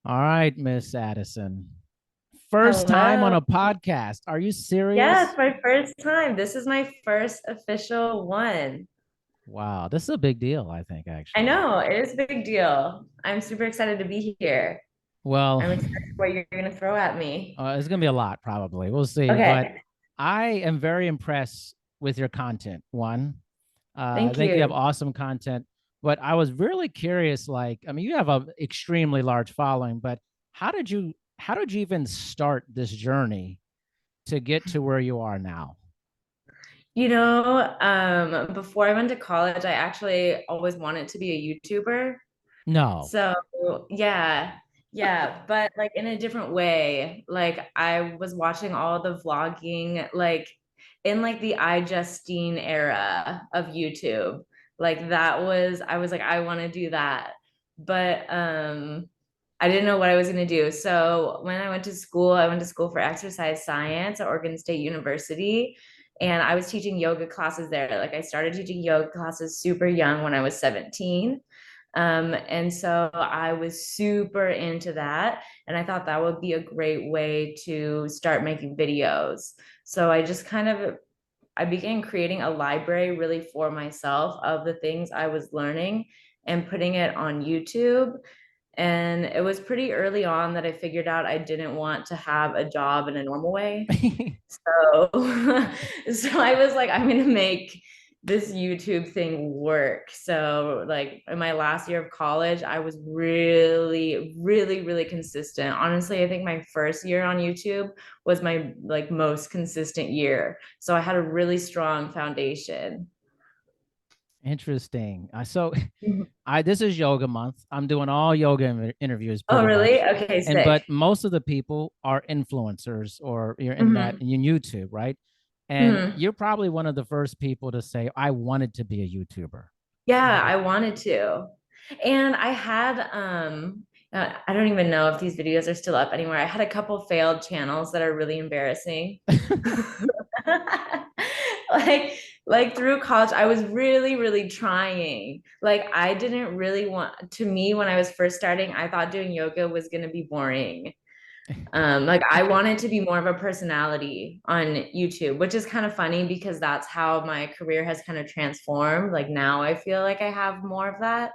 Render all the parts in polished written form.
All right, Miss Addison. First time on Hello. a podcast. Are you Yeah, serious? it's my first time. This is my first official one. Wow, this is a big deal, I think, I actually. know it is a big deal. I'm super excited to be here. Well, I'm excited for what you're going to throw at me. it's going to be a lot, probably. We'll see. But Okay. I am very impressed with your content. One, I Thank think you have you. awesome content. But I was really curious. I mean, you have an extremely large following, but how did you even start this journey to get to where you are now? Before I went to college, I actually always wanted to be a YouTuber. No. So, yeah, yeah, but like in a different way. Like I was watching all the vlogging, like in like the iJustine era of YouTube. Like I was like, I want to do that. But I didn't know what I was going to do. So when I went to school for exercise science at Oregon State University. And I was teaching yoga classes there. Like I started teaching yoga classes super young when I was 17. And so I was super into that. And I thought that would be a great way to start making videos. So I began creating a library really for myself of the things I was learning and putting it on YouTube. And it was pretty early on that I figured out I didn't want to have a job in a normal way. So, so I was like, I'm gonna make this YouTube thing work. So, like in my last year of college, I was really, really, really consistent. Honestly, I think my first year on YouTube was my like most consistent year. So I had a really strong foundation. Interesting. So I this is yoga month. I'm doing all yoga interviews Oh, pretty really? much. Okay, And sick. but most of the people are influencers or you're in that Hmm. in YouTube, right? And Hmm. you're probably one of the first people to say, I wanted to be a YouTuber. Yeah, I wanted to. And I don't even know if these videos are still up anywhere. I had a couple failed channels that are really embarrassing. Like like through college, I was really, really trying. Like I didn't really want to me when I was first starting, I thought doing yoga was gonna be boring. Like I wanted to be more of a personality on YouTube, which is kind of funny because that's how my career has kind of transformed. Like now I feel like I have more of that.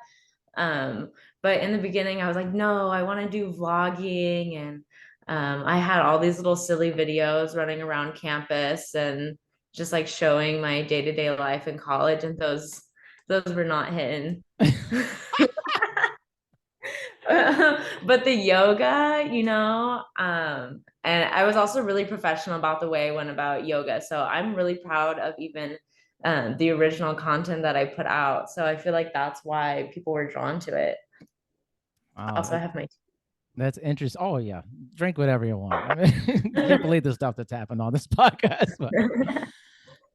Um, but in the beginning I was like, no, I want to do vlogging and I had all these little silly videos running around campus and just like showing my day-to-day life in college and those were not hitting. But the yoga, and I was also really professional about the way I went about yoga. So I'm really proud of even the original content that I put out. So I feel like that's why people were drawn to it. Wow, Also, I have my that's interesting. Oh yeah, drink whatever you want. I mean, can't believe the stuff that's happened on this podcast. But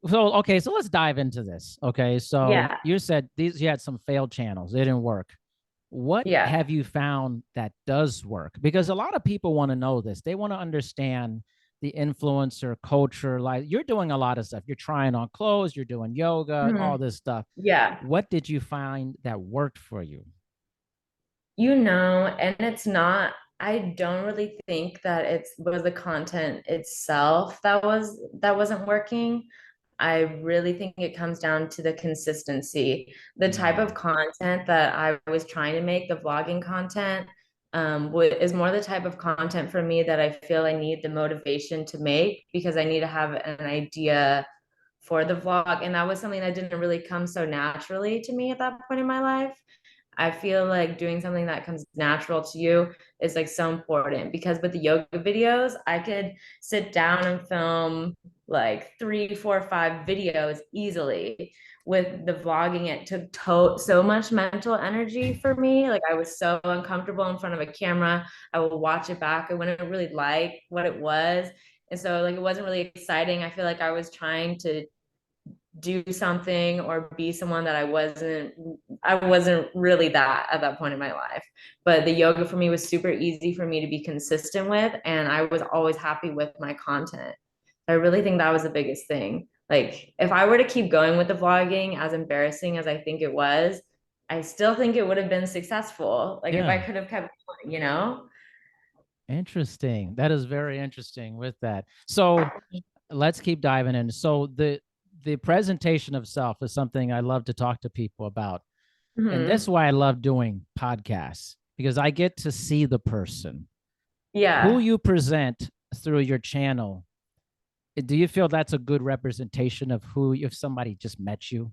so okay, so let's dive into this. Okay, so yeah, you said you had some failed channels; they didn't work. What yeah. have you found that does work? Because a lot of people want to know this. They want to understand the influencer culture. Like you're doing a lot of stuff. You're trying on clothes, you're doing yoga, all Mhm. this stuff. Yeah. What did you find that worked for you? And it's not, I don't really think that it was the content itself that wasn't working. I really think it comes down to the consistency. The type of Mm. content that I was trying to make, the vlogging content, is more the type of content for me that I feel I need the motivation to make because I need to have an idea for the vlog. And that was something that didn't really come so naturally to me at that point in my life. I feel like doing something that comes natural to you is like so important because with the yoga videos, I could sit down and film like three, four, five videos easily. With the vlogging, it took so much mental energy for me. Like I was so uncomfortable in front of a camera. I would watch it back. I wouldn't really like what it was. And so like it wasn't really exciting. I feel like I was trying to do something or be someone that I wasn't really that at that point in my life. But the yoga for me was super easy for me to be consistent with and I was always happy with my content. I really think that was the biggest thing. Like if I were to keep going with the vlogging as embarrassing as I think it was, I still think it would have been successful. Like if I Yeah. could have kept going, you know? Interesting. That is very interesting with that. So let's keep diving in. So the presentation of self is something I love to talk to people about. And that's Hmm. why I love doing podcasts because I get to see the person who Yeah. you present through your channel. Do you feel that's a good representation of who, if somebody just met you?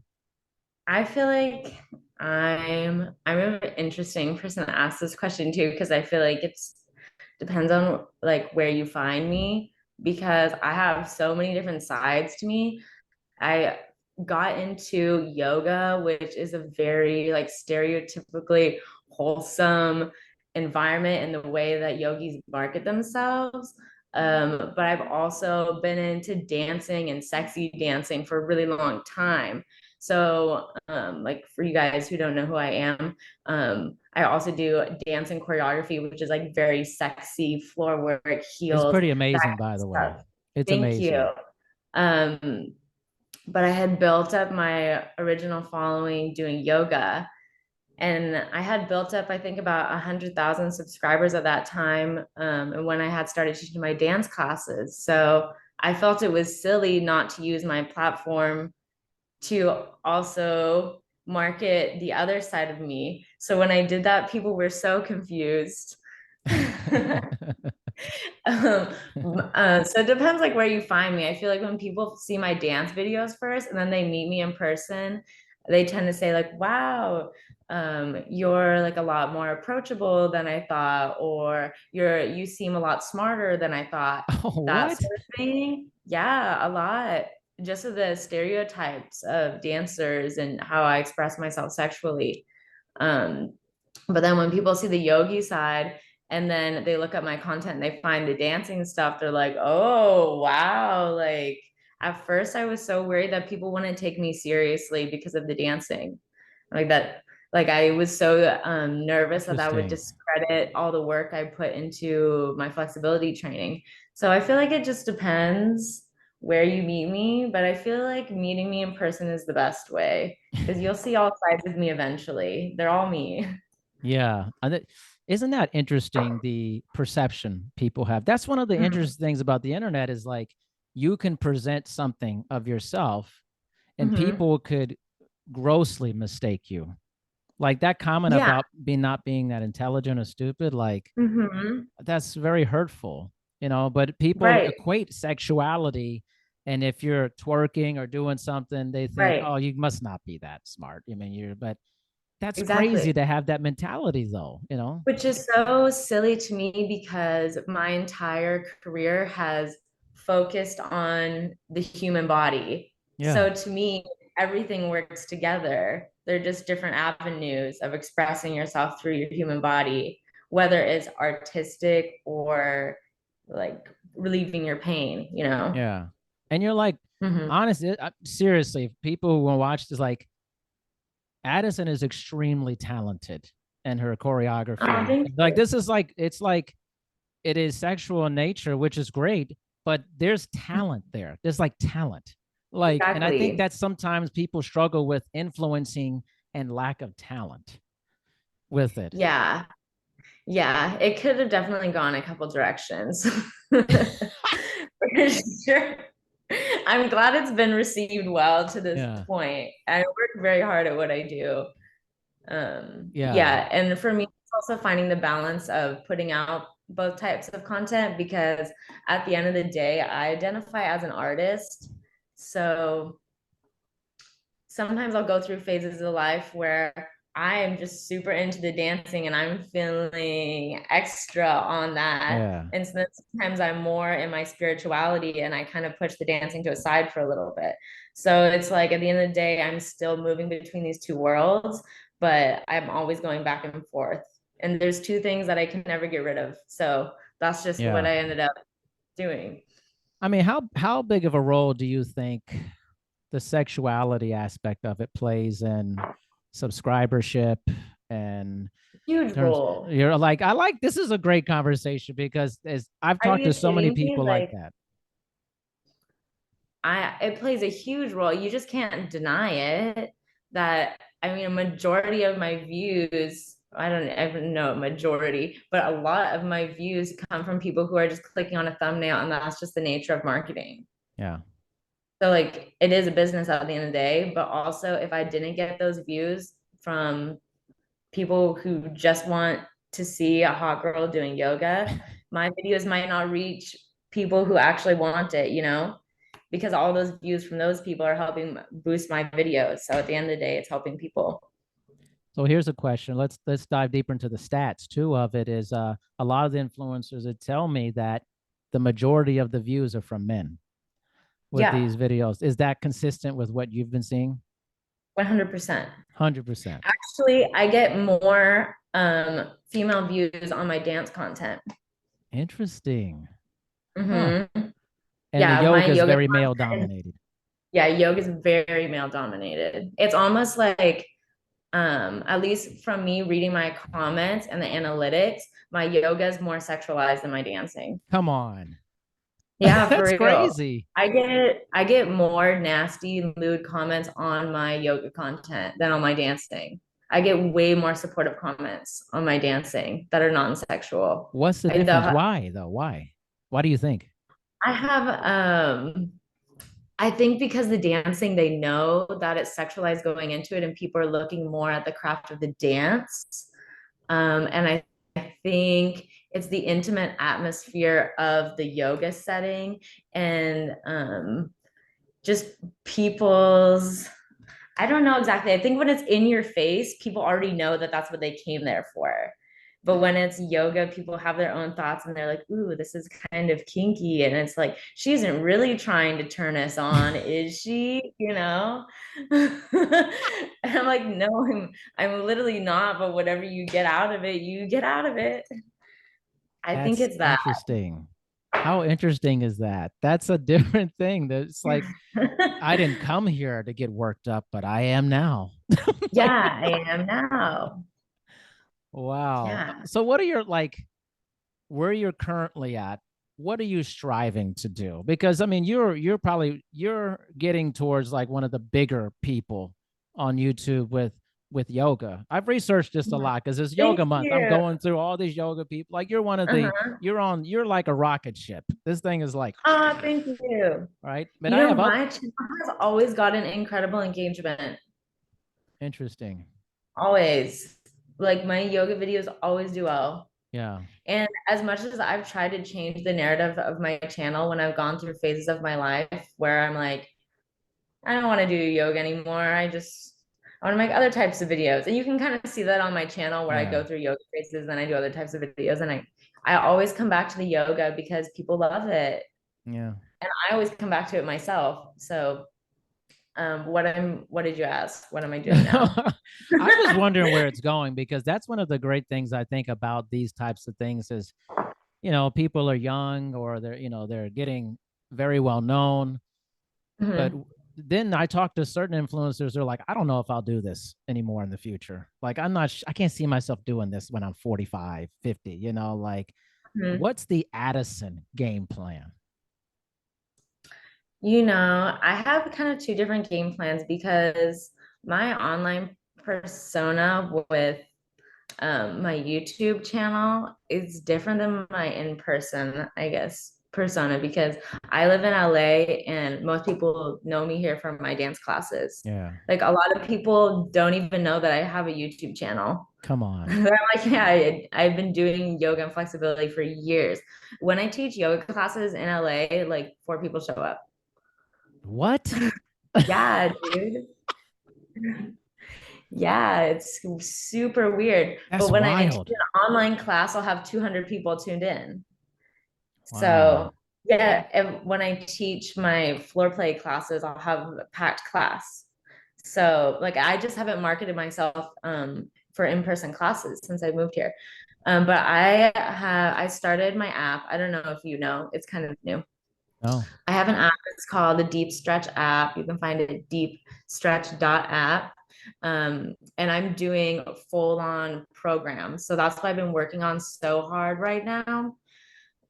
I feel like I'm an interesting person to ask this question too, because I feel like it's depends on like where you find me because I have so many different sides to me. I got into yoga, which is a very like stereotypically wholesome environment in the way that yogis market themselves. But I've also been into dancing and sexy dancing for a really long time. So, like for you guys who don't know who I am, I also do dance and choreography, which is like very sexy floor work, It's heels, pretty that amazing, kind by of the way. stuff. It's Thank you. amazing. Um, but I had built up my original following doing yoga. And I had built up, I think, about 100,000 subscribers at that time. And when I had started teaching my dance classes. So I felt it was silly not to use my platform to also market the other side of me. So when I did that, people were so confused. Um, so it depends like where you find me. I feel like when people see my dance videos first and then they meet me in person, they tend to say like, wow, you're like a lot more approachable than I thought, or you seem a lot smarter than I thought. Oh, That what? sort of thing. Yeah, a lot. Just of the stereotypes of dancers and how I express myself sexually. Um, but then when people see the yogi side and then they look at my content and they find the dancing stuff, they're like, oh, wow. Like at first, I was so worried that people wouldn't take me seriously because of the dancing. Like that, like I was so nervous that that would Interesting. discredit all the work I put into my flexibility training. So I feel like it just depends where you meet me, but I feel like meeting me in person is the best way because you'll see all sides of me eventually. They're all me. Yeah. Isn't that interesting? The perception people have. That's one of the Mhm. interesting things about the internet is like you can present something of yourself and Mhm. people could grossly mistake you. Like that comment Yeah. about being not being that intelligent or stupid, like Mhm. that's very hurtful, but people Right. equate sexuality. And if you're twerking or doing something, they think, Right. oh, you must not be that smart. But that's Exactly. crazy to have that mentality though. Which is so silly to me because my entire career has focused on the human body. Yeah. So to me, everything works together. They're just different avenues of expressing yourself through your human body, whether it's artistic or like relieving your pain, you know? Yeah. And you're like, Hmm. honestly, seriously, people who want to watch this, like, Addison is extremely talented in her Oh, choreography. thank Like, you. this is like, it's like, it is sexual in nature, which is great, but there's talent there. There's like talent. Like, and I think Exactly. that sometimes people struggle with influencing and lack of talent with it. Yeah. Yeah, it could have definitely gone a couple directions. For sure. I'm glad it's been received well to this Yeah. point. I work very hard at what I do. Yeah. Yeah, and for me, it's also finding the balance of putting out both types of content because at the end of the day, I identify as an artist. So sometimes I'll go through phases of life where I am just super into the dancing and I'm feeling extra on that. Yeah. And so then sometimes I'm more in my spirituality and I kind of push the dancing to a side for a little bit. So it's like at the end of the day, I'm still moving between these two worlds, but I'm always going back and forth. And there's two things that I can never get rid of. So that's just what Yeah. I ended up doing. I mean, how big of a role do you think the sexuality aspect of it plays in subscribership and Huge terms role. you're like I like this is a great conversation because as I've Are talked you to so many kidding me? people like Like, that. it plays a huge role. You just can't deny it. That I mean, a majority of my views I don't know majority, but a lot of my views come from people who are just clicking on a thumbnail, and that's just the nature of marketing. Yeah. So like it is a business at the end of the day, but also if I didn't get those views from people who just want to see a hot girl doing yoga, my videos might not reach people who actually want it, you know? Because all those views from those people are helping boost my videos. So at the end of the day, it's helping people. So here's a question. Let's dive deeper into the stats too of it is a lot of the influencers that tell me that the majority of the views are from men with Yeah, these videos. Is that consistent with what you've been seeing? 100%. 100%. Actually, I get more female views on my dance content. Interesting. Huh. Mm-hmm. And the Yeah, my yoga is yoga very male content is, dominated. yeah, yoga is very male dominated. It's almost like at least from me reading my comments and the analytics, my yoga is more sexualized than my dancing. Come on. Yeah, for That's real. crazy. I get more nasty lewd comments on my yoga content than on my dancing. I get way more supportive comments on my dancing that are non-sexual. What's the I difference? the Why though? Why? Why do you think? I have I think because the dancing, they know that it's sexualized going into it, and people are looking more at the craft of the dance. And I think it's the intimate atmosphere of the yoga setting and just people's, I don't know exactly. I think when it's in your face, people already know that that's what they came there for. But when it's yoga, people have their own thoughts and they're like, ooh, this is kind of kinky. And it's like, she isn't really trying to turn us on, is she? You know? And I'm like, no, I'm literally not. But whatever you get out of it, you get out of it. I think That's it's that. interesting. How interesting is that? That's a different thing. That's like I didn't come here to get worked up, but I am now. Like, Yeah, I am now. wow. Yeah. So what are your like where you're currently at? What are you striving to do? Because I mean, you're probably you're getting towards like one of the bigger people on YouTube with yoga. I've researched just a lot because it's yoga Thank month. I'm you. going through all these yoga people. Like you're one of the Uh-huh. you're like a rocket ship. This thing is like Oh, thank you. right. But You I know, have other my channel has always gotten incredible engagement. interesting. Always. Like my yoga videos always do well. Yeah. And as much as I've tried to change the narrative of my channel when I've gone through phases of my life where I'm like, I don't want to do yoga anymore. I want to make other types of videos. And you can kind of see that on my channel where I Yeah. go through yoga phases and I do other types of videos. And I always come back to the yoga because people love it. Yeah. And I always come back to it myself. So what did you ask? What am I doing now? I was wondering where it's going because that's one of the great things I think about these types of things is, people are young or they're, they're getting very well known. But Mhm. then I talk to certain influencers, they're like, I don't know if I'll do this anymore in the future. Like, I can't see myself doing this when I'm 45, 50, like, Mhm. what's the Adison game plan? You know, I have kind of two different game plans because my online persona with my YouTube channel is different than my in-person, I guess, persona because I live in LA and most people know me here from my dance classes. Yeah. Like a lot of people don't even know that I have a YouTube channel. Come on. They're like, yeah, I've been doing yoga and flexibility for years. When I teach yoga classes in LA, like four people show up. What? Yeah, dude. Yeah, it's super weird. That's But when I teach wild. an online class, I'll have 200 people tuned in. Wow. So, yeah, and when I teach my floor play classes, I'll have a packed class. So, like, I just haven't marketed myself for in-person classes since I moved here. But I started my app. I don't know if you know, it's kind of new. Oh, I have an app. It's called the Deep Stretch app. You can find it deepstretch.app. And I'm doing full on programs. So that's what I've been working on so hard right now.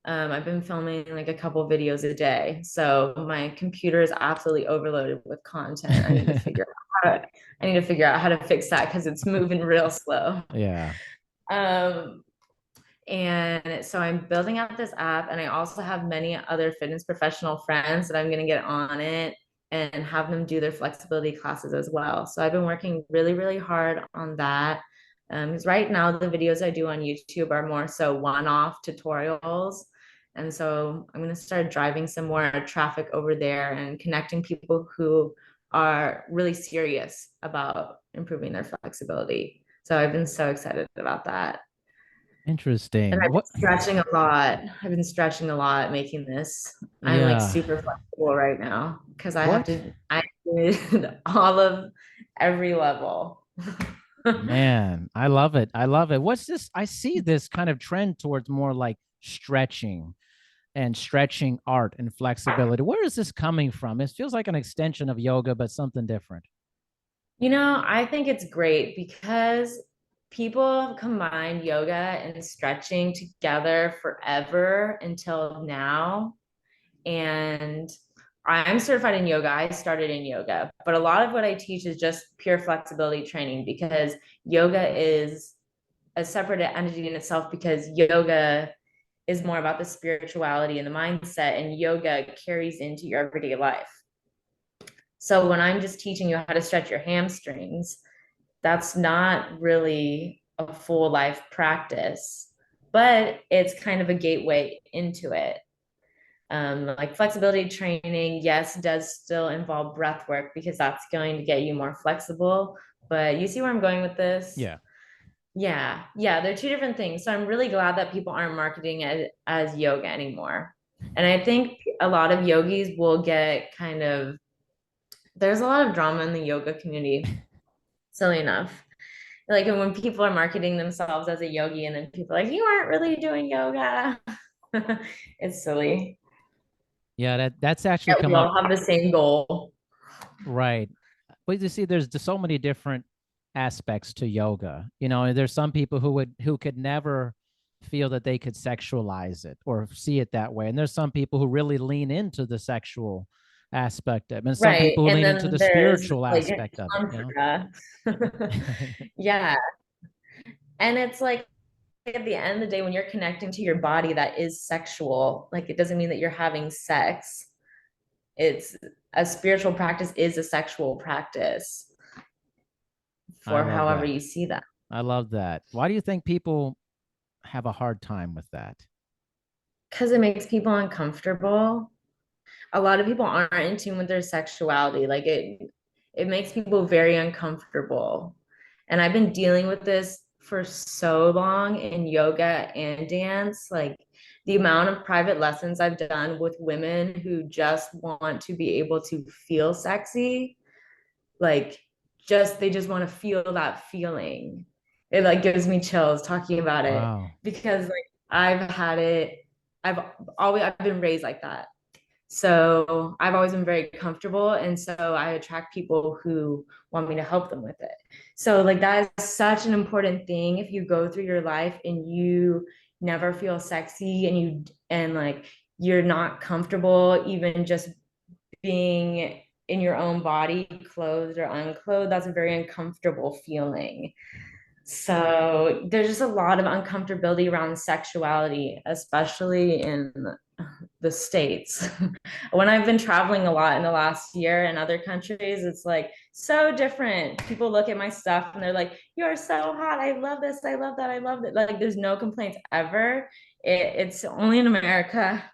I've been filming like a couple videos a day. So my computer is absolutely overloaded with content. I need to figure out how to fix that because it's moving real slow. Yeah. Um, and so I'm building out this app, and I also have many other fitness professional friends that I'm going to get on it and have them do their flexibility classes as well. So I've been working really, really hard on that. Because right now the videos I do on YouTube are more so one-off tutorials. And so I'm going to start driving some more traffic over there and connecting people who are really serious about improving their flexibility. So I've been so excited about that. And Interesting. I've been What? stretching a lot. I've been stretching a lot making this. I'm like Yeah. super flexible right now because What? I did all of every level. Man, I love it. I love it. What's this? I see this kind of trend towards more like stretching and stretching art and flexibility. Where is this coming from? It feels like an extension of yoga, but something different. I think it's great because people have combined yoga and stretching together forever until now. And I'm certified in yoga. I started in yoga, but a lot of what I teach is just pure flexibility training because yoga is a separate entity in itself because yoga is more about the spirituality and the mindset, and yoga carries into your everyday life. So when I'm just teaching you how to stretch your hamstrings, that's not really a full life practice, but it's kind of a gateway into it. Like flexibility training, yes, does still involve breath work because that's going to get you more flexible. But you see where I'm going with this? Yeah. Yeah, they're two different things. So I'm really glad that people aren't marketing it as yoga anymore. And I think a lot of yogis will get kind of, there's a lot of drama in the yoga community, silly enough. Like when people are marketing themselves as a yogi and then people are like, you aren't really doing yoga. It's silly. Yeah, that's actually Yeah, we come up all have the same goal. right. But you see, there's just so many different aspects to yoga. You know, there's some people who could never feel that they could sexualize it or see it that way. And there's some people who really lean into the sexual aspect of it. And some Right. people who And lean into then the there's spiritual like aspect of it, you know? tantra. Yeah. And it's like at the end of the day, when you're connecting to your body that is sexual, like it doesn't mean that you're having sex. It's a spiritual practice is a sexual practice I for love however that. you see that. I love that. Why do you think people have a hard time with that? Because it makes people uncomfortable. A lot of people aren't in tune with their sexuality. Like it makes people very uncomfortable. And I've been dealing with this for so long in yoga and dance. Like the amount of private lessons I've done with women who just want to be able to feel sexy, like they just want to feel that feeling. It like gives me chills talking about it Wow. because like I've had it, I've been raised like that. So I've always been very comfortable. And so I attract people who want me to help them with it. So, like, that is such an important thing. If you go through your life and you never feel sexy and like, you're not comfortable, even just being in your own body, clothed or unclothed, that's a very uncomfortable feeling. So there's just a lot of uncomfortability around sexuality, especially in the States. When I've been traveling a lot in the last year in other countries, it's like so different. People look at my stuff and they're like, you're so hot. I love this. I love that. I love it. Like there's no complaints ever. It's only in America.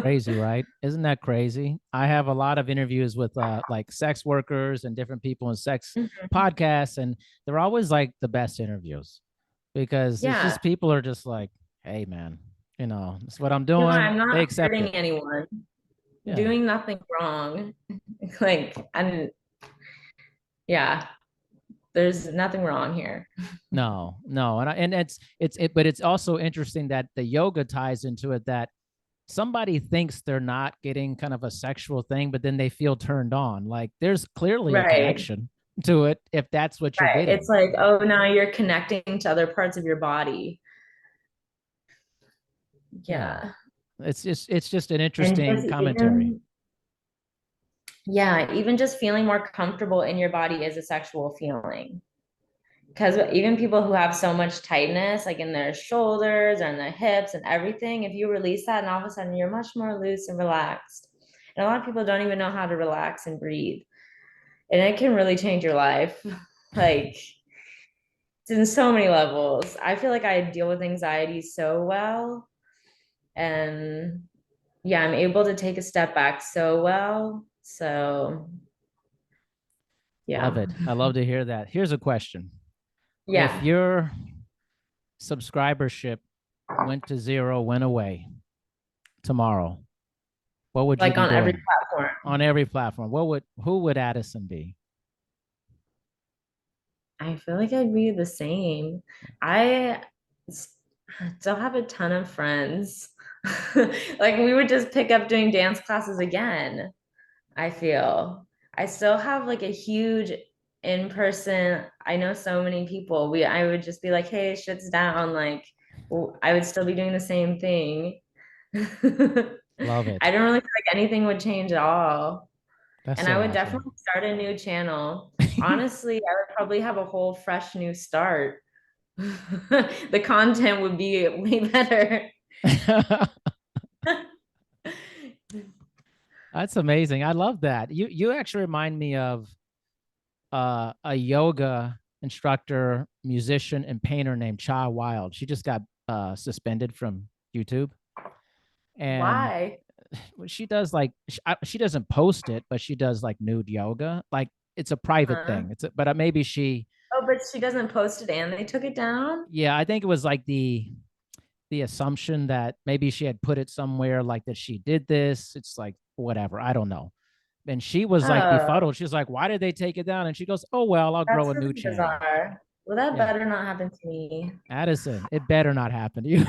Crazy, right? Isn't that crazy? I have a lot of interviews with like sex workers and different people in sex podcasts, and they're always like the best interviews because it's Yeah. just people are just like, hey man, you know, it's what I'm You know, doing. I'm They not accept hurting it. anyone, Yeah. doing nothing wrong. Like, and yeah, there's nothing wrong here. No, no. And but it's also interesting that the yoga ties into it that somebody thinks they're not getting kind of a sexual thing, but then they feel turned on. Like there's clearly a Right. connection to it if that's what you're Right. It's getting. like, oh, now you're connecting to other parts of your body. Yeah. Yeah. It's just an And interesting just commentary. even, yeah, even just feeling more comfortable in your body is a sexual feeling. Because even people who have so much tightness, like in their shoulders and their hips and everything, if you release that and all of a sudden you're much more loose and relaxed. And a lot of people don't even know how to relax and breathe. And it can really change your life. Like, it's in so many levels. I feel like I deal with anxiety so well. And yeah, I'm able to take a step back so well. So, Love yeah. it. I love to hear that. Here's a question. If Yeah. your subscribership went to zero, went away tomorrow, what would you Like be on every doing platform. on every platform? Who would Adison be? I feel like I'd be the same. I still have a ton of friends. Like we would just pick up doing dance classes again. I feel I still have like a huge in person. I know so many people. I would just be like, hey, shit's down. Like I would still be doing the same thing. Love I it. don't really feel like anything would change at all. That's And I so would awesome. definitely start a new channel. Honestly, I would probably have a whole fresh new start. The content would be way better. That's amazing. I love that. You actually remind me of a yoga instructor, musician, and painter named Cha Wild. She just got suspended from YouTube, and Why? she does like she doesn't post it, but she does like nude yoga. Like it's a private Uh-huh. thing. But maybe she. Oh, but she doesn't post it and they took it down? Yeah, I think it was like the assumption that maybe she had put it somewhere like that she did this. It's like whatever. I don't know. And she was like Oh, befuddled. She's like, "Why did they take it down?" And she goes, "Oh well, I'll grow that's a new really channel." bizarre. Well, that Yeah, better not happen to me. Addison, it better not happen to you.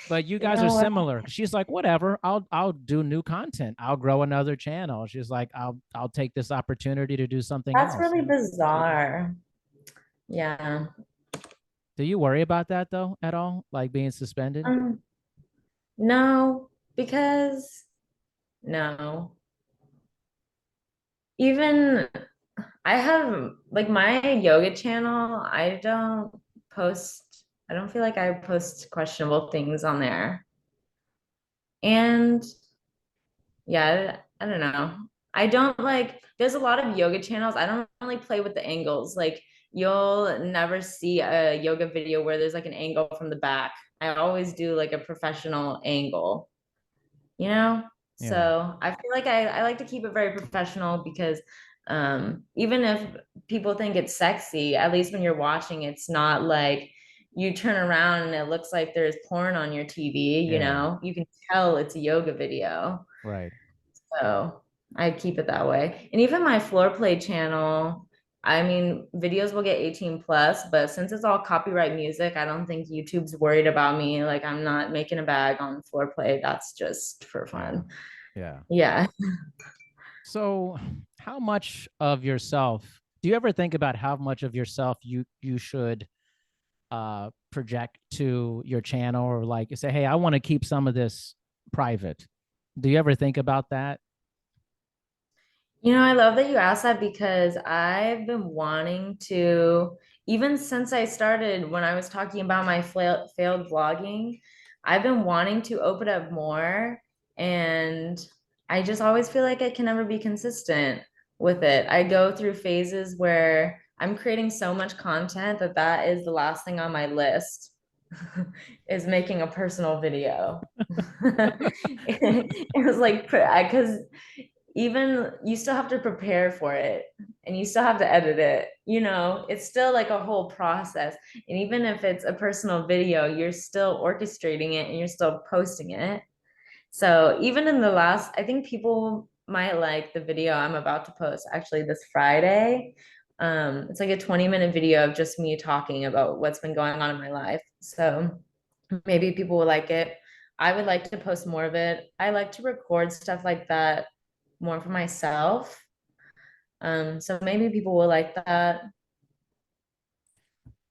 But you You guys are know what? similar. She's like, "Whatever, I'll do new content. I'll grow another channel." She's like, "I'll take this opportunity to do something That's else." really And she did. bizarre. Yeah. Do you worry about that though at all, like being suspended? Um, no, because no. Even I have like my yoga channel, I don't feel like I post questionable things on there. And yeah, I don't know. I don't like, there's a lot of yoga channels. I don't really play with the angles. Like, you'll never see a yoga video where there's like an angle from the back. I always do like a professional angle, you know? Yeah, So I feel like I like to keep it very professional because even if people think it's sexy, at least when you're watching, it's not like you turn around and it looks like there's porn on your TV, you yeah, know? You can tell it's a yoga video. right. So I keep it that way. And even my floor play channel, I mean, videos will get 18 plus, but since it's all copyright music, I don't think YouTube's worried about me. Like I'm not making a bag on floor play. That's just for Yeah, fun. yeah. Yeah. So, how much of yourself do you ever think about how much of yourself you should project to your channel, or like say, hey, I want to keep some of this private? Do you ever think about that? You know, I love that you asked that because I've been wanting to, even since I started when I was talking about my failed vlogging, I've been wanting to open up more. And I just always feel like I can never be consistent with it. I go through phases where I'm creating so much content that that is the last thing on my list is making a personal video. It was like, because even you still have to prepare for it and you still have to edit it. You know, it's still like a whole process. And even if it's a personal video, you're still orchestrating it and you're still posting it. So even in the last, I think people might like the video I'm about to post actually this Friday. It's like a 20-minute video of just me talking about what's been going on in my life. So maybe people will like it. I would like to post more of it. I like to record stuff like that more for myself. So maybe people will like that.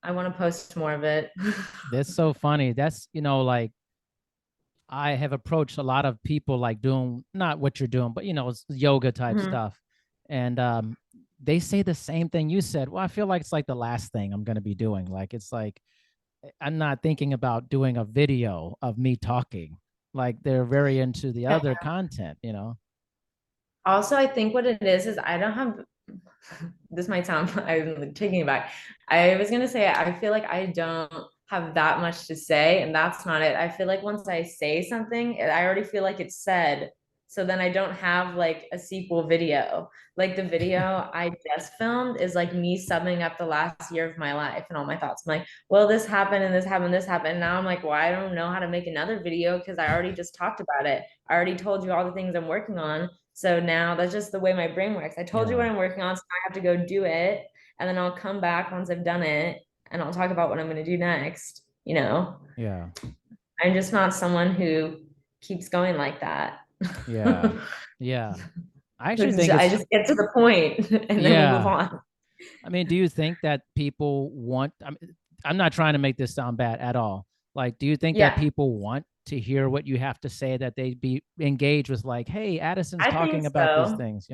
I want to post more of it. That's so funny. That's, like I have approached a lot of people like doing not what you're doing, but it's yoga type Mhm. stuff. And they say the same thing you said. Well, I feel like it's like the last thing I'm going to be doing. Like it's like I'm not thinking about doing a video of me talking. Like they're very into the other content. Also, I think what it is I don't have this might sound I'm taking it back. I was gonna say I feel like I don't have that much to say, and that's not it. I feel like once I say something, I already feel like it's said. So then I don't have like a sequel video. Like the video I just filmed is like me summing up the last year of my life and all my thoughts. I'm like, well, this happened and this happened, this happened. Now I'm like, well, I don't know how to make another video because I already just talked about it. I already told you all the things I'm working on. So now that's just the way my brain works. I told you Yeah. what I'm working on, so I have to go do it. And then I'll come back once I've done it and I'll talk about what I'm going to do next. Yeah. I'm just not someone who keeps going like that. Yeah. Yeah. I actually think I it's just get to the point and then we move yeah. on. I mean, do you think that people want I'm not trying to make this sound bad at all. Like, do you think that Yeah, people want to hear what you have to say, that they be engaged with like, hey, Addison's I think talking about these so. things?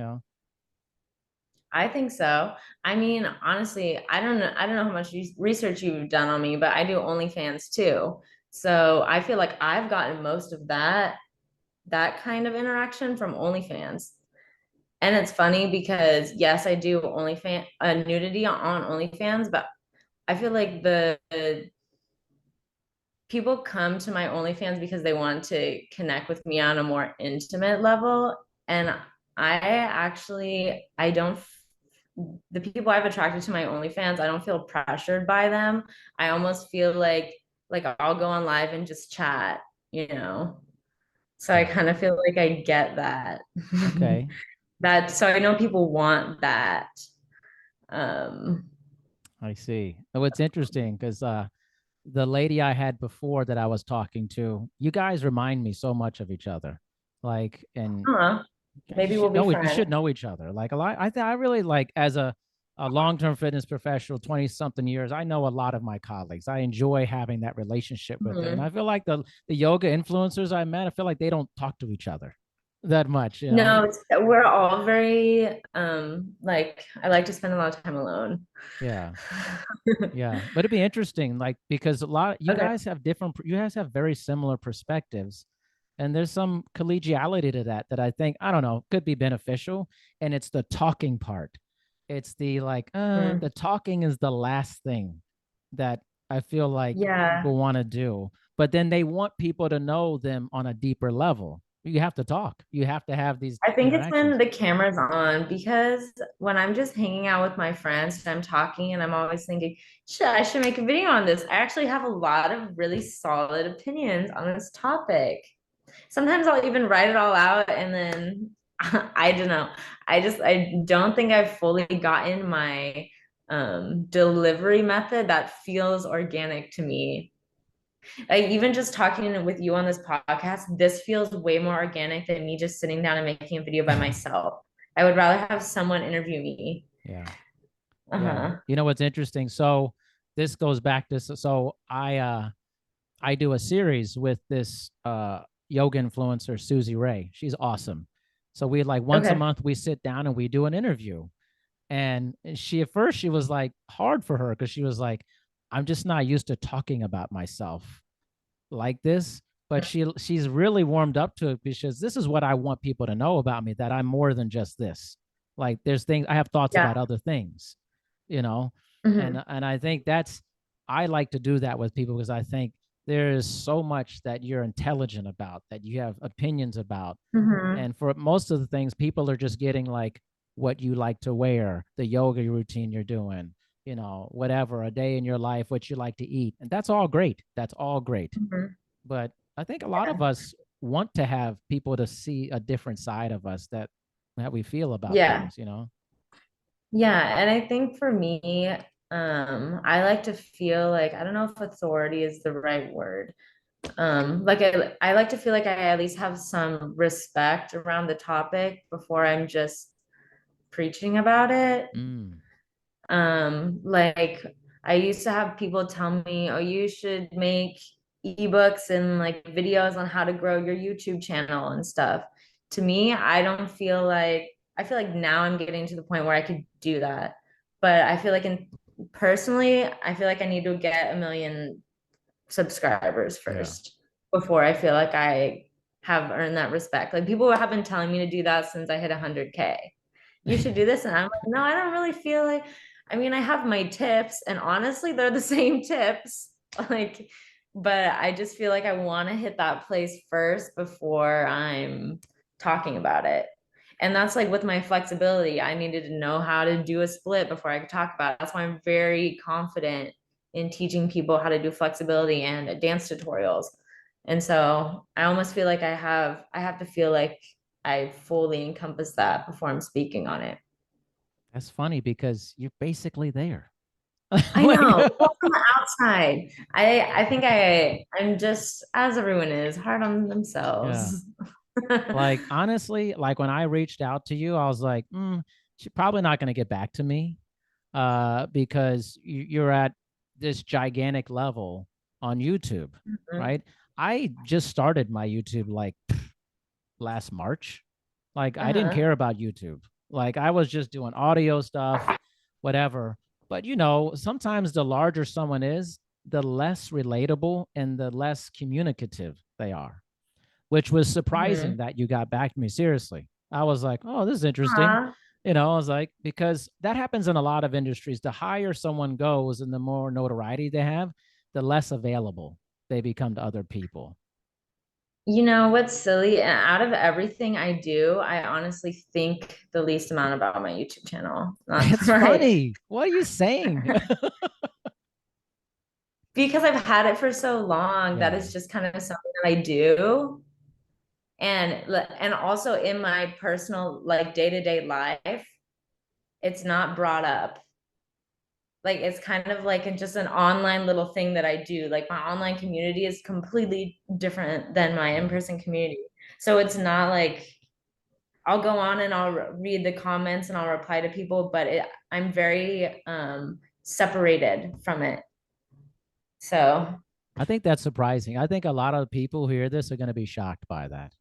I think so. I mean, honestly, I don't know how much research you've done on me, but I do OnlyFans too. So I feel like I've gotten most of that kind of interaction from OnlyFans. And it's funny because yes, I do OnlyFans nudity on OnlyFans, but I feel like the people come to my OnlyFans because they want to connect with me on a more intimate level. And I don't the people I've attracted to my OnlyFans, I don't feel pressured by them. I almost feel like I'll go on live and just chat, you know. So I Yeah. kind of feel like I get that. Okay. That so I know people want that. Um, I see. Oh, it's interesting because the lady I had before that I was talking to, you guys remind me so much of each other. Like, and huh, you maybe we'll should be know it. You friends. should know each other. Like a lot. I really like as a long-term fitness professional, 20 something years. I know a lot of my colleagues. I enjoy having that relationship with them. And I Mhm. feel like the yoga influencers I met, I feel like they don't talk to each other that much. No, we're all very like I like to spend a lot of time alone. Yeah. Yeah. But it'd be interesting, like, because a lot you Okay. guys have you guys have very similar perspectives. And there's some collegiality to that I think, I don't know, could be beneficial. And it's the talking part. It's the like, Mm. the talking is the last thing that I feel like Yeah. people want to do. But then they want people to know them on a deeper level. You have to talk. You have to have these I think it's when interactions. the camera's on because when I'm just hanging out with my friends and I'm talking and I'm always thinking, I should make a video on this. I actually have a lot of really solid opinions on this topic. Sometimes I'll even write it all out and then I don't know. I don't think I've fully gotten my delivery method that feels organic to me. Like even just talking with you on this podcast, this feels way more organic than me just sitting down and making a video by myself. I would rather have someone interview me. Yeah. Yeah. Uh-huh. You know what's interesting? So this goes back to so I do a series with this yoga influencer, Susie Ray. She's awesome. So we like once a Okay. month we sit down and we do an interview. And she at first she was like hard for her because she was like, I'm just not used to talking about myself like this. But she's really warmed up to it because this is what I want people to know about me, that I'm more than just this. Like there's things I have thoughts Yeah. about other things, you know. Hmm. And I think that's I like to do that with people because I think there is so much that you're intelligent about, that you have opinions about. Hmm. And for most of the things, people are just getting like what you like to wear, the yoga routine you're doing, whatever, a day in your life, what you like to eat. And that's all great. That's all great. Hmm. But I think a lot of us want to have people to see a different side of us, that we feel about Yeah. things. Yeah. And I think for me, I like to feel like I don't know if authority is the right word. Like I like to feel like I at least have some respect around the topic before I'm just preaching about it. Mm. Like I used to have people tell me, oh, you should make ebooks and like videos on how to grow your YouTube channel and stuff. To me, I feel like now I'm getting to the point where I could do that. But I feel like personally, I feel like I need to get 1 million subscribers Yeah. first before I feel like I have earned that respect. Like people have been telling me to do that since I hit 100K. You should do this. And I'm like, no, I don't really feel like, I mean, I have my tips and honestly, they're the same tips. Like, but I just feel like I want to hit that place first before I'm talking about it. And that's like with my flexibility, I needed to know how to do a split before I could talk about it. That's why I'm very confident in teaching people how to do flexibility and dance tutorials. And so I almost feel like I have to feel like I fully encompass that before I'm speaking on it. That's funny because you're basically there. I Like, know. Well, from the outside, I think I'm just as everyone is hard on yeah. themselves. Like honestly, like when I reached out to you, I was like, she's probably not going to get back to me, because you're at this gigantic level on YouTube, Mhm. right? I just started my YouTube like last March. Like I didn't Uh-huh. care about YouTube. Like I was just doing audio stuff, whatever. But sometimes the larger someone is, the less relatable and the less communicative they are, which was surprising Mhm. that you got back to me. Seriously. I was like, oh, this is interesting. Aw. I was like, because that happens in a lot of industries. The higher someone goes and the more notoriety they have, the less available they become to other people. You know what's silly? And out of everything I do, I honestly think the least amount about my YouTube channel. Not It's right. funny. What are you saying? Because I've had it for so long that Yeah. it's just kind of something that I do. And also in my personal like day-to-day life, it's not brought up. Like it's kind of like just an online little thing that I do. Like my online community is completely different than my Yeah. in-person community. So it's not like I'll go on and I'll read the comments and I'll reply to people, but I'm very separated from it. So I think that's surprising. I think a lot of people who hear this are going to be shocked by that.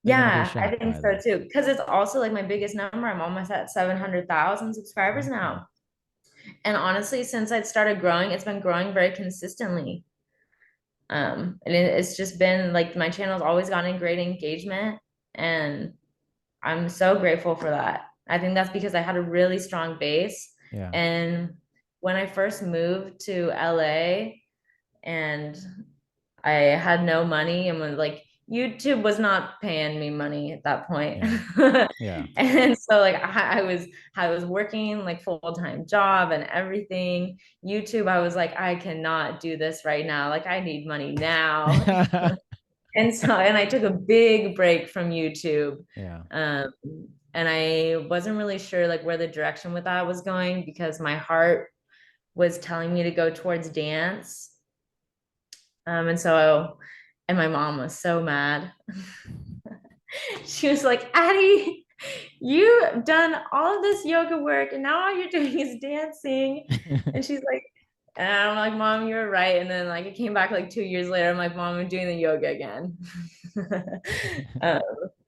They're going to be yeah, I shocked think by so that. too. Because it's also like my biggest number. I'm almost at 700,000 subscribers Okay. now. And honestly, since I started growing, it's been growing very consistently. And it's just been like my channel's always gotten great engagement, and I'm so grateful for that. I think that's because I had a really strong base. Yeah. And when I first moved to LA and I had no money and was like, YouTube was not paying me money at that point. Yeah. Yeah. And so like I was working like full-time job and everything. YouTube, I was like, I cannot do this right now. Like I need money now. And I took a big break from YouTube. Yeah. Um, and I wasn't really sure like where the direction with that was going because my heart was telling me to go towards dance. And my mom was so mad. She was like, Addie, you've done all of this yoga work and now all you're doing is dancing. And she's like, and I'm like, Mom, you're right. And then like it came back like 2 years later. I'm like, Mom, I'm doing the yoga again. um,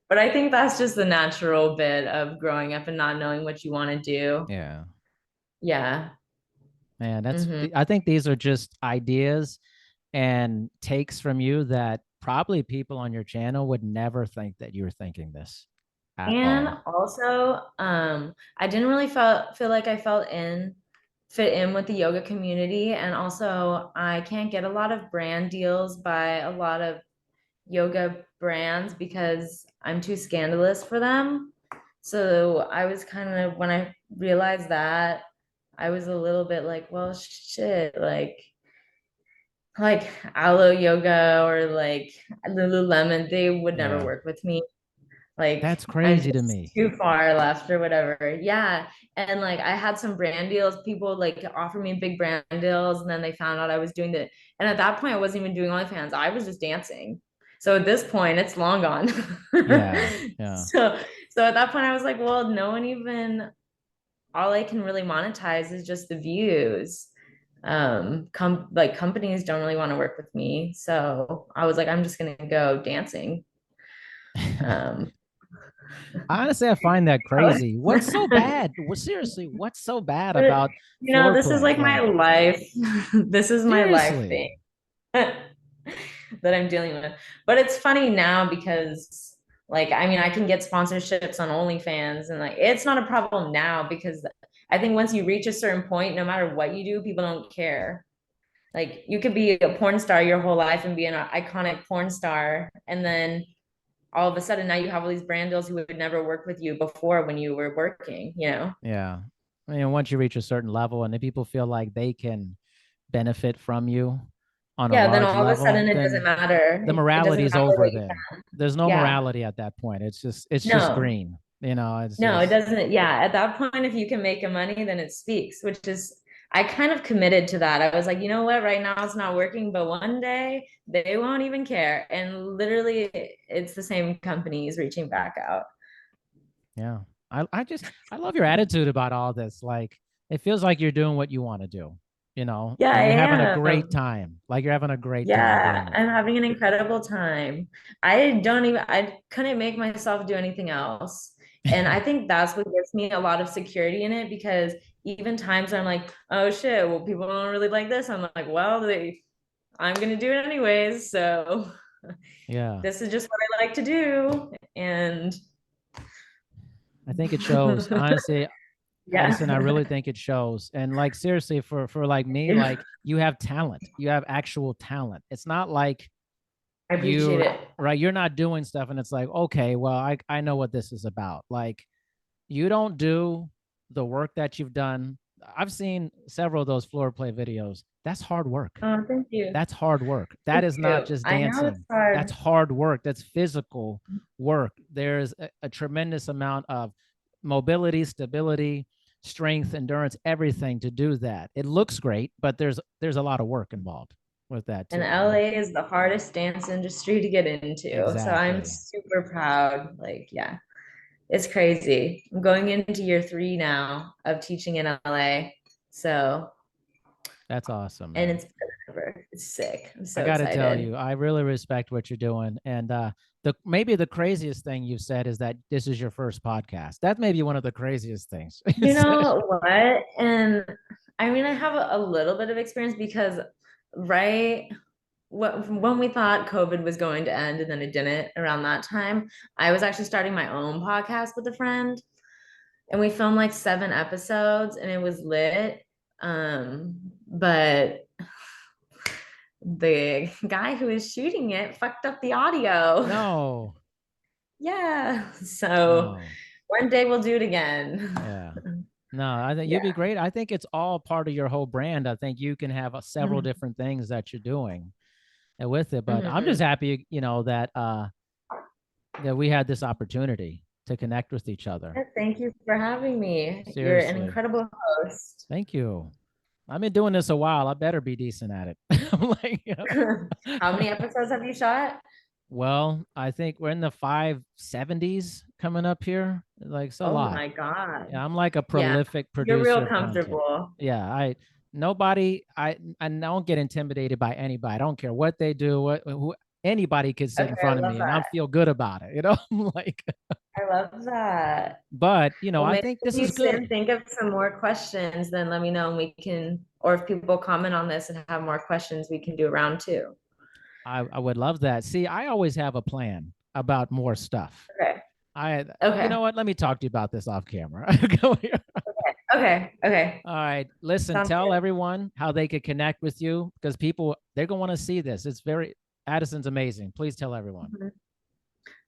but I think that's just the natural bit of growing up and not knowing what you want to do. Yeah. Yeah. Man, Hmm. I think these are just ideas and takes from you that probably people on your channel would never think that you were thinking this at And all. also, I didn't really feel like I fit in with the yoga community. And also, I can't get a lot of brand deals by a lot of yoga brands because I'm too scandalous for them. So I was kind of, when I realized that, I was a little bit like, well, shit, like Alo Yoga or like Lululemon, they would never Yeah. work with me. Like That's I'm crazy to just me. too far left or whatever. Yeah. And like I had some brand deals. People like offer me big brand deals, and then they found out I was doing the and at that point I wasn't even doing OnlyFans. I was just dancing. So at this point, it's long gone. Yeah. Yeah. so so at that point I was like, well, no one even all I can really monetize is just the views. like companies don't really want to work with me. So I was like, I'm just gonna go dancing. Um, Honestly, I find that crazy. What's so bad? Well, seriously, what's so bad but about you know, floor this is play? like my Like, life. This is my life seriously. thing that I'm dealing with. But it's funny now because like I mean I can get sponsorships on OnlyFans and like it's not a problem now because I think once you reach a certain point, no matter what you do, people don't care. Like you could be a porn star your whole life and be an iconic porn star, and then all of a sudden now you have all these brand deals who would never work with you before when you were working, you know? Yeah. I mean, once you reach a certain level and then people feel like they can benefit from you on a Yeah, then large all of a level, sudden it doesn't then matter. the It morality doesn't is matter over what you then. can. There's no Yeah. morality at that point. It's just No, green. It's no, it just doesn't. Yeah, at that point, if you can make a money, then it speaks, which is, I kind of committed to that. I was like, you know what, right now it's not working, but one day they won't even care. And literally, it's the same companies reaching back out. yeah. I love your attitude about all this. Like it feels like you're doing what you want to do, Yeah, and I you're having a great am. time. Like you're having a great time Yeah, doing it. I'm having an incredible time. I couldn't make myself do anything else. And I think that's what gives me a lot of security in it because even times I'm like, oh shit, well, people don't really like this. I'm like, well, I'm gonna do it anyways. So Yeah. this is just what I like to do. And I think it shows. Honestly, Adison, I yeah, really think it shows. And like seriously, for like me, like you have talent. You have actual talent. It's not like I appreciate you're it. right, you're not doing stuff and it's like, okay, well, I know what this is about. Like you don't do the work that you've done. I've seen several of those floor play videos. That's hard work. Oh, thank you. That's hard work. That Thank is not you. just I know it's dancing. That's hard. hard work. That's physical work. There's a tremendous amount of mobility, stability, strength, endurance, everything to do that. It looks great, but there's a lot of work involved with that And too. LA is the hardest dance industry to get into. So I'm Exactly. super proud. Like, yeah, it's crazy. I'm going into year 3 now of teaching in LA. So, That's awesome, and man. it's sick. I'm I so got to tell excited. you, I really respect what you're doing. And the maybe the craziest thing you've said is that this is your first podcast. That may be one of the craziest things. You know what? And I mean, I have a little bit of experience because, right, when we thought COVID was going to end and then it didn't around that time, I was actually starting my own podcast with a friend. And we filmed like 7 episodes and it was lit. But the guy who was shooting it fucked up the audio. No, Yeah. So no. one day we'll do it again. Yeah. No, I think you'd be Yeah. great. I think it's all part of your whole brand. I think you can have several Mhm. different things that you're doing with it. But I'm just Mhm. happy, that we had this opportunity to connect with each other. Thank you for having me. You're an Seriously. incredible host. Thank you. I've been doing this a while. I better be decent at it. I'm like, How many episodes have you shot? well, I think we're in the 570s coming up here. Like it's a Oh lot. my God. Yeah, I'm like a Yeah. prolific You're real producer of content. comfortable. Yeah, I don't get intimidated by anybody. I don't care what they do, anybody could sit Okay, in I front of love me and I that. feel good about it. I'm like, I love that. but Well, I maybe think if this you is sit good. and think of some more questions, then let me know and we can, or if people comment on this and have more questions, we can do a round 2. I would love that. See, I always have a plan about more stuff. Okay. You Okay. know what? Let me talk to you about this off camera. Okay. Okay. All right. Listen, Sounds tell good. everyone how they could connect with you because people, they're going to want to see this. Addison's amazing. Please tell everyone. Mhm.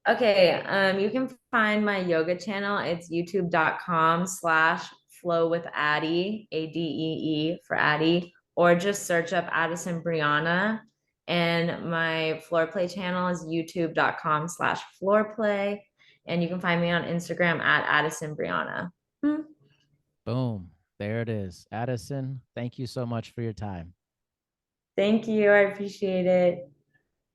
Okay. You can find my yoga channel. It's youtube.com/flow with Addie, ADEE for Addie, or just search up Adison Briana. And my floor play channel is youtube.com/floor play. And you can find me on Instagram at Adison Briana. Hmm. Boom. There it is. Addison, thank you so much for your time. Thank you. I appreciate it.